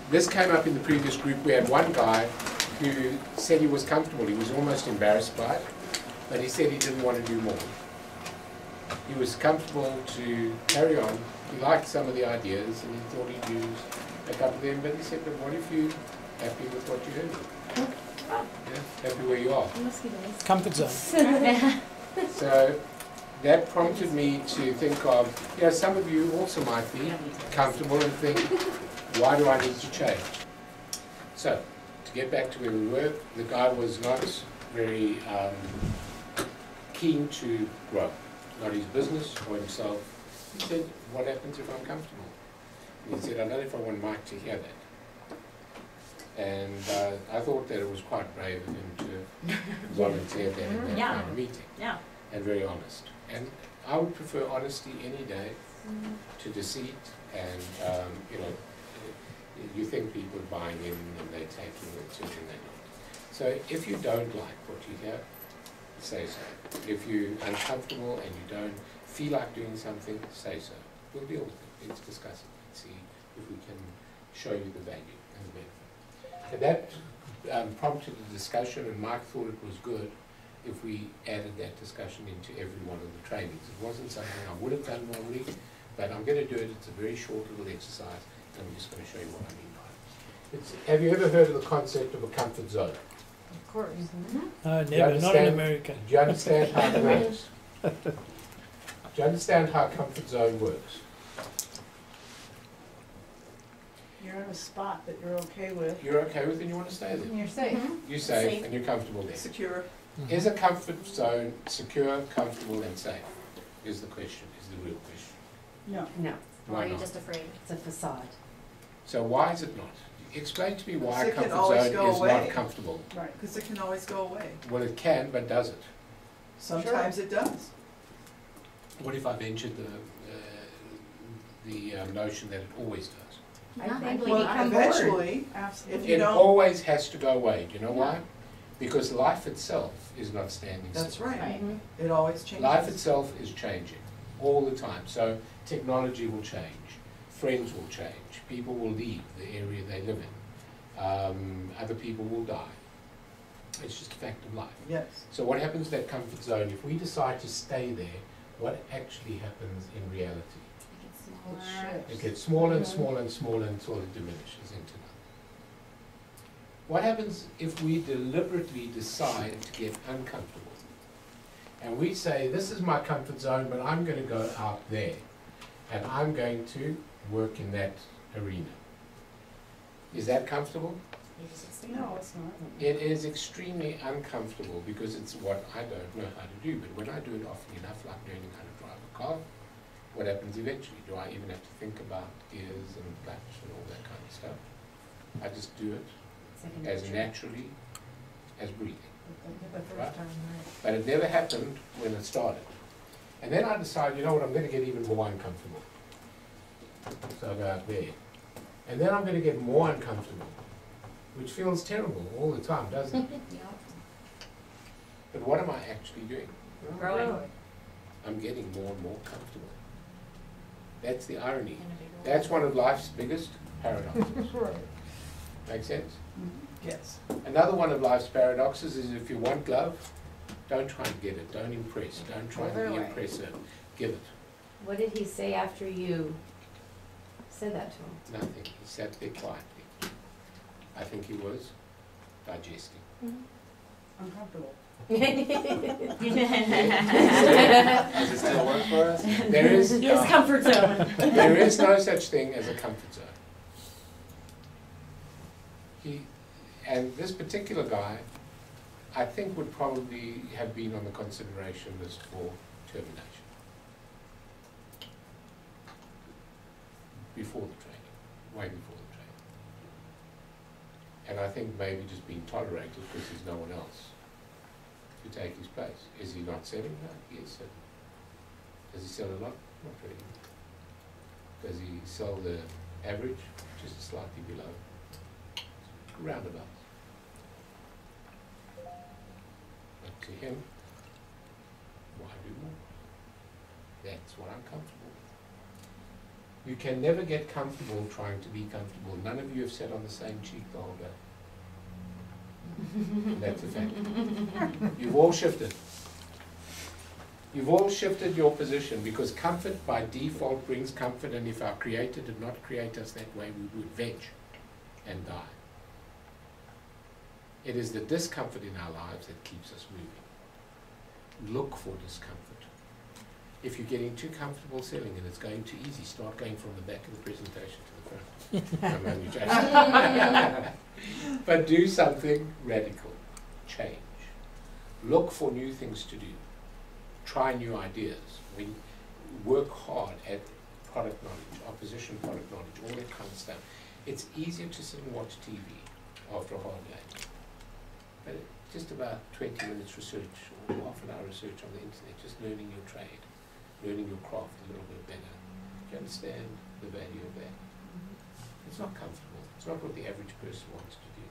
this came up in the previous group. We had one guy who said he was comfortable. He was almost embarrassed by it, but he said he didn't want to do more. He was comfortable to carry on. He liked some of the ideas and he thought he'd use a couple of them, but he said, but what if you're happy with what you heard? Yeah, happy where you are. Comfort zone. So that prompted me to think of, you know, some of you also might be comfortable and think, why do I need to change? So, to get back to where we were, the guy was not very keen to grow, not his business or himself. He said, what happens if I'm comfortable? And he said, I don't know if I want Mike to hear that. And I thought that it was quite brave of him to volunteer that in that kind of meeting. Yeah. And very honest. And I would prefer honesty any day to deceit. And you know, you think people are buying in and they're taking it and they're not. So if you don't like what you hear, say so. If you're uncomfortable and you don't feel like doing something, say so. We'll deal with it. Let's discuss it and see if we can show you the value and the benefit. And that prompted a discussion, and Mike thought it was good if we added that discussion into every one of the trainings. It wasn't something I would have done normally, but I'm going to do it. It's a very short little exercise, and I'm just going to show you what I mean by it. Have you ever heard of the concept of a comfort zone? Of course. Never, not in America. Do you understand how it works? Do you understand how a comfort zone works? You're in a spot that you're okay with. You're okay with it and you want to stay there. You're safe. You're safe Safe. and you're comfortable there. Secure. Is a comfort zone secure, comfortable and safe? Is the question, is the real question. No. No. Or Why are you not? just afraid? It's a facade. So why is it not? Explain to me why a Because it can comfort always zone go is away. not comfortable. Right, because it can always go away. Well, it can, but does it? Sometimes it does. What if I ventured the notion that it always does? I think we Well, become eventually, if Absolutely. you It don't, always has to go away. Do you know why? Because life itself is not standing still. that's right. Right. It always changes. Life itself is changing all the time. So technology will change, friends will change, people will leave the area they live in, other people will die. It's just a fact of life. Yes. So what happens in that comfort zone, if we decide to stay there, what actually happens in reality? It gets smaller and smaller and smaller until it diminishes into nothing. What happens if we deliberately decide to get uncomfortable? And we say, this is my comfort zone, but I'm going to go out there. And I'm going to work in that arena. Is that comfortable? No, it's not. It is extremely uncomfortable because it's what I don't know how to do. But when I do it often enough, like learning how to drive a car, what happens eventually? Do I even have to think about gears and clutch and all that kind of stuff? I just do it as naturally as breathing. Right? But it never happened when it started. And then I decided, you know what, I'm going to get even more uncomfortable. So I go out there. And then I'm going to get more uncomfortable, which feels terrible all the time, doesn't it? But what am I actually doing? Growing. I'm getting more and more comfortable. That's the irony. That's one of life's biggest paradoxes. Make sense? Yes. Another one of life's paradoxes is if you want love, don't try and get it. Don't impress. Don't try and be impressive. Give it. What did he say after you said that to him? Nothing. He sat there quietly. I think he was digesting. Uncomfortable. Does it still work for us? There is, His comfort zone. there is no such thing as a comfort zone. And this particular guy, I think would probably have been on the consideration list for termination before the training, way before the training. And I think maybe just being tolerated because there's no one else to take his place. Is he not selling? No, he is selling. Does he sell a lot? Not really. Does he sell the average? Just slightly below. Roundabouts. But to him, why do more? That's what I'm comfortable with. You can never get comfortable trying to be comfortable. None of you have sat on the same cheek the whole day. That's a fact. You've all shifted. You've all shifted your position because comfort by default brings comfort, and if our Creator did not create us that way, we would veg and die. It is the discomfort in our lives that keeps us moving. Look for discomfort. If you're getting too comfortable selling and it's going too easy, start going from the back of the presentation to the front. I'm only joking. But do something radical. Change. Look for new things to do. Try new ideas. Work hard at product knowledge, opposition product knowledge, all that kind of stuff. It's easier to sit and watch TV after a hard day. But just about 20 minutes research or half an hour research on the internet, just learning your trade, learning your craft a little bit better. Do you understand the value of that? It's not comfortable. It's not what the average person wants to do.